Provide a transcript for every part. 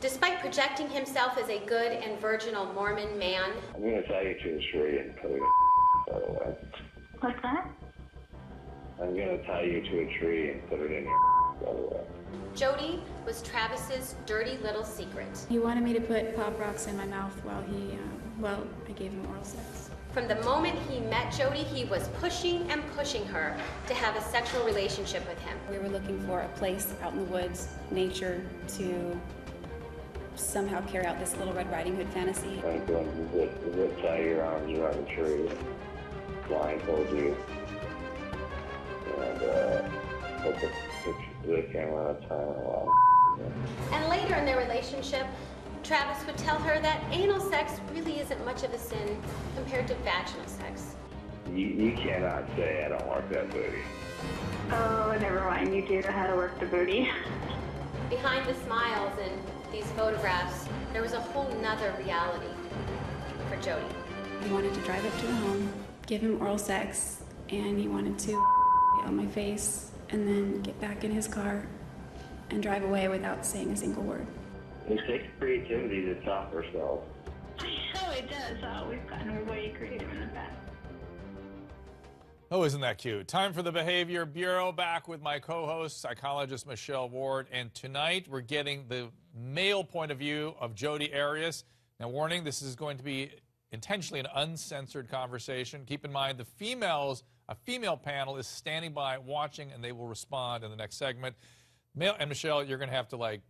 Despite projecting himself as a good and virginal Mormon man, I'm going to tie you to a tree and put it in by the way. What's that? I'm going to tie you to a tree and put it in by the way. Jodi was Travis's dirty little secret. He wanted me to put pop rocks in my mouth while I gave him oral sex. From the moment he met Jodi, he was pushing and pushing her to have a sexual relationship with him. We were looking for a place out in the woods, nature, to somehow carry out this Little Red Riding Hood fantasy. I'm going to tie your arms around the tree, blindfold you, and put the camera on time and all. And later in their relationship, Travis would tell her that anal sex really isn't much of a sin compared to vaginal sex. You cannot say I don't work that booty. Oh, never mind. You do know how to work the booty. Behind the smiles in these photographs, there was a whole nother reality for Jodi. He wanted to drive up to the home, give him oral sex, and he wanted to on my face and then get back in his car and drive away without saying a single word. It takes creativity to top ourselves. Oh, it does. We've gotten way creative in the past. Oh, isn't that cute? Time for the Behavior Bureau, back with my co-host, psychologist Michelle Ward. And tonight we're getting the male point of view of Jodi Arias. Now, warning, this is going to be intentionally an uncensored conversation. Keep in mind, a female panel is standing by watching, and they will respond in the next segment. And Michelle, you're going to have to,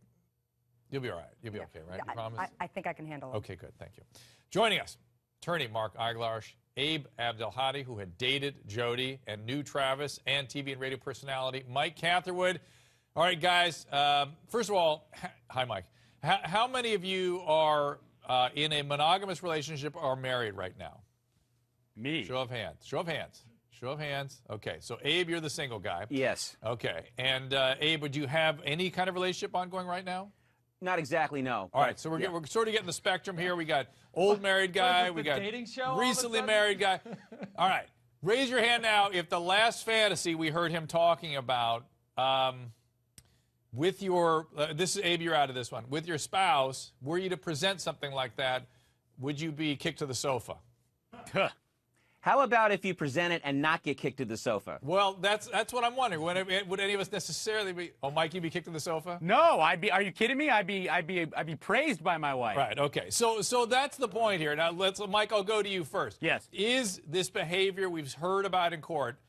you'll be all right. You'll be okay, right? You promise? I think I can handle it. Okay, good. Thank you. Joining us, attorney Mark Eiglarsh, Abe Abdelhadi, who had dated Jodi and knew Travis, and TV and radio personality Mike Catherwood. All right, guys. First of all, hi, Mike. How many of you are in a monogamous relationship or are married right now? Me. Show of hands. Show of hands. Show of hands. Okay, so Abe, you're the single guy. Yes. Okay, and Abe, would you have any kind of relationship ongoing right now? Not exactly, no. All right, so we're sort of getting the spectrum here. We got old married guy, we got recently married guy. All right, raise your hand now if the last fantasy we heard him talking about with your, this is Abe, you're out of this one, with your spouse, were you to present something like that, would you be kicked to the sofa? How about if you present it and not get kicked to the sofa? Well, that's what I'm wondering. Would any of us necessarily be? Oh, Mike, you'd be kicked to the sofa? No, I'd be. Are you kidding me? I'd be praised by my wife. Right. Okay. So that's the point here. Now, Mike, I'll go to you first. Yes. Is this behavior we've heard about in court?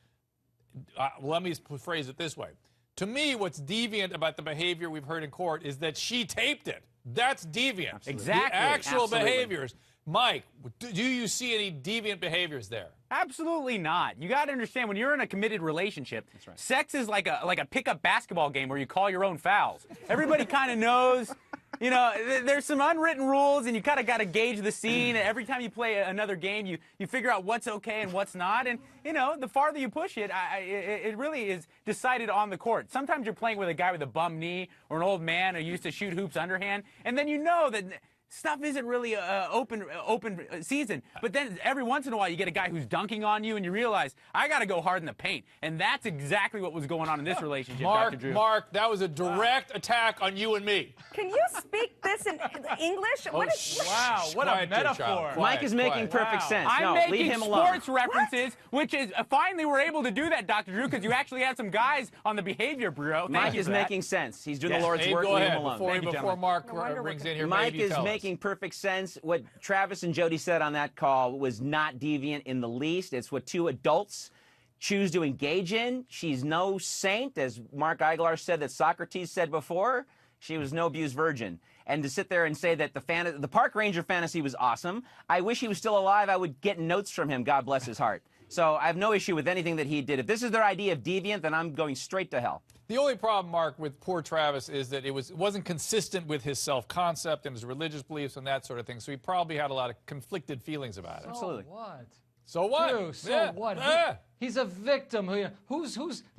Let me phrase it this way. To me, what's deviant about the behavior we've heard in court is that she taped it. That's deviant. Absolutely. Exactly. The actual Absolutely. Behaviors. Mike, do you see any deviant behaviors there? Absolutely not. You got to understand, when you're in a committed relationship, sex is like a pickup basketball game where you call your own fouls. Everybody kind of knows. You know, there's some unwritten rules, and you kind of got to gauge the scene. And every time you play another game, you figure out what's okay and what's not. And, you know, the farther you push it, it really is decided on the court. Sometimes you're playing with a guy with a bum knee or an old man who used to shoot hoops underhand, and then you know that stuff isn't really open season. But then every once in a while you get a guy who's dunking on you and you realize, I got to go hard in the paint. And that's exactly what was going on in this relationship, Dr. Drew. Mark, that was a direct attack on you and me. Can you speak this in English? Wow, what a metaphor. Mike is making perfect sense. I'm making sports references, which is finally we're able to do that, Dr. Drew, because you actually have some guys on the Behavior Bureau. Mike is making sense. He's doing the Lord's work. Go Leave ahead. him alone. Before Mark brings in here, Mike is making perfect sense. What Travis and Jodi said on that call was not deviant in the least. It's what two adults choose to engage in. She's no saint, as Mark Eiglarsh said that Socrates said before. She was no abused virgin. And to sit there and say that the park ranger fantasy was awesome, I wish he was still alive. I would get notes from him, God bless his heart. So I have no issue with anything that he did. If this is their idea of deviant, then I'm going straight to hell. The only problem, Mark, with poor Travis is that it wasn't consistent with his self-concept and his religious beliefs and that sort of thing. So he probably had a lot of conflicted feelings about it. Absolutely. So what? So what? Drew, so what? He's a victim.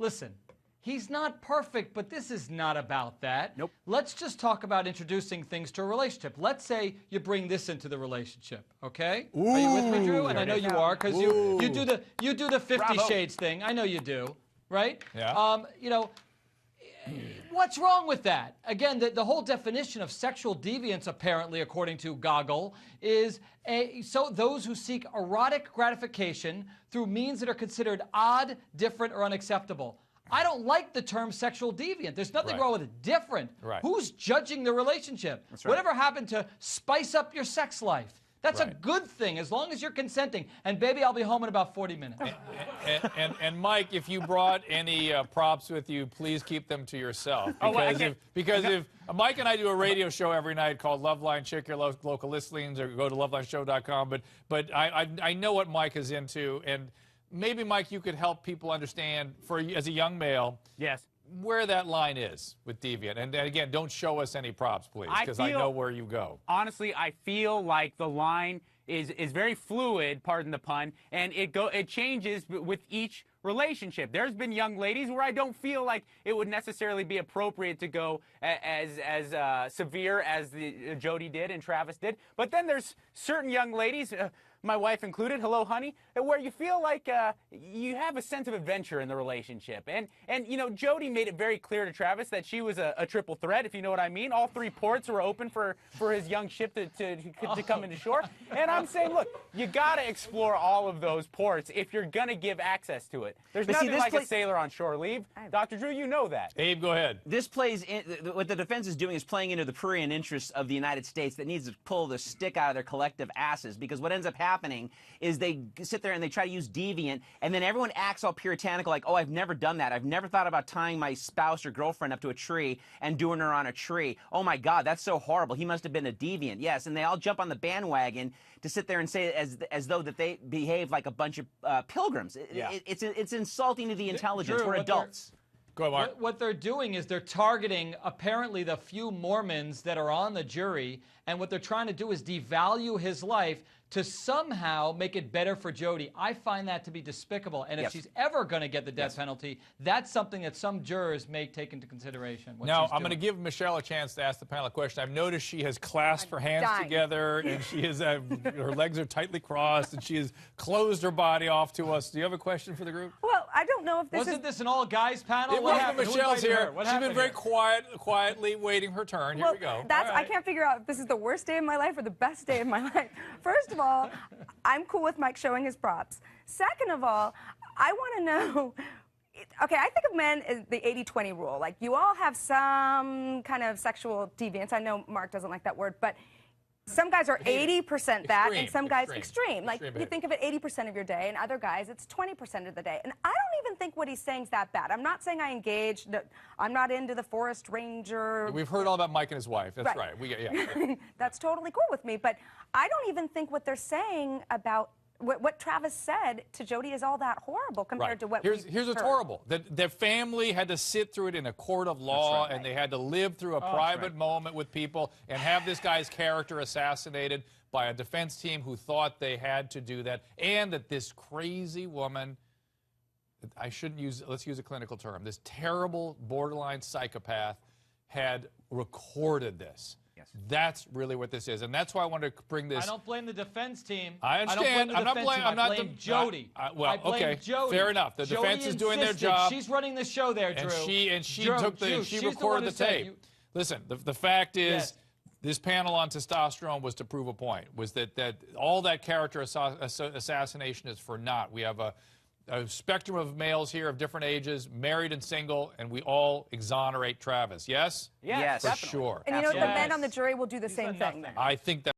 Listen, he's not perfect, but this is not about that. Nope. Let's just talk about introducing things to a relationship. Let's say you bring this into the relationship, okay? Ooh. Are you with me, Drew? And I know you are, because you do the 50 Bravo. Shades thing. I know you do, right? Yeah. You know, What's wrong with that? Again, the whole definition of sexual deviance, apparently, according to Goggle, is those who seek erotic gratification through means that are considered odd, different, or unacceptable. I don't like the term sexual deviant. There's nothing wrong with it. Different. Right. Who's judging the relationship? That's right. Whatever happened to spice up your sex life? That's a good thing, as long as you're consenting. And baby, I'll be home in about 40 minutes. And Mike, if you brought any props with you, please keep them to yourself. Because if Mike and I do a radio show every night called Loveline, check your local listings or go to lovelineshow.com. But I know what Mike is into, and maybe Mike, you could help people understand, as a young male, where that line is with deviant. And again, don't show us any props, please, because I know where you go. Honestly, I feel like the line is very fluid, pardon the pun, and it changes with each relationship. There's been young ladies where I don't feel like it would necessarily be appropriate to go as severe as Jodi did and Travis did. But then there's certain young ladies, my wife included, hello honey, where you feel like you have a sense of adventure in the relationship. And you know, Jodi made it very clear to Travis that she was a triple threat, if you know what I mean. All 3 ports were open for his young ship to come into shore. And I'm saying, look, you gotta explore all of those ports if you're gonna give access to it. There's nothing like a sailor on shore leave. Dr. Drew, you know that. Abe, go ahead. This plays in, what the defense is doing is playing into the prurient interests of the United States that needs to pull the stick out of their collective asses, because what ends up happening is they sit there and they try to use deviant, and then everyone acts all puritanical, like, oh, I've never done that. I've never thought about tying my spouse or girlfriend up to a tree and doing her on a tree. Oh my God, that's so horrible. He must have been a deviant. Yes, and they all jump on the bandwagon to sit there and say as though that they behave like a bunch of pilgrims. It's insulting to the intelligence. We're adults. Go ahead, Mark. What they're doing is they're targeting apparently the few Mormons that are on the jury, and what they're trying to do is devalue his life to somehow make it better for Jodi. I find that to be despicable, and if she's ever going to get the death penalty, that's something that some jurors may take into consideration. Now, I'm going to give Michelle a chance to ask the panel a question. I've noticed she has clasped her hands together, and she has her legs are tightly crossed, and she has closed her body off to us. Do you have a question for the group? Well, I don't know if this Wasn't this an all-guys panel? It wasn't. Michelle's here. She's been very quietly waiting her turn. Here we go. I can't figure out if this is the worst day of my life or the best day of my life. First of all, I'm cool with Mike showing his props. Second of all, I want to know, okay, I think of men as the 80-20 rule. Like, you all have some kind of sexual deviance. I know Mark doesn't like that word, but some guys are 80% that, and some guys extreme. Like, you think of it 80% of your day, and other guys, it's 20% of the day. And I don't even think what he's saying is that bad. I'm not saying I engaged. I'm not into the forest ranger. We've heard all about Mike and his wife. That's right. That's totally cool with me. But I don't even think what they're saying about what Travis said to Jodi is all that horrible compared to what Here's what's horrible. Their family had to sit through it in a court of law, and they had to live through a private moment with people and have this guy's character assassinated by a defense team who thought they had to do that, and that this crazy woman, let's use a clinical term, this terrible borderline psychopath had recorded this. That's really what this is, and that's why I wanted to bring this. I don't blame the defense team. I understand. I blame Jodi. Well, okay, fair enough. The defense is doing their job. She's running the show there, Drew. She recorded the tape. Listen, the fact is, this panel on testosterone was to prove a point. Was that all that character assassination is for naught. We have a spectrum of males here of different ages, married and single, and we all exonerate Travis. Yes? Yes, for sure. And you know, the men on the jury will do the same thing. I think that.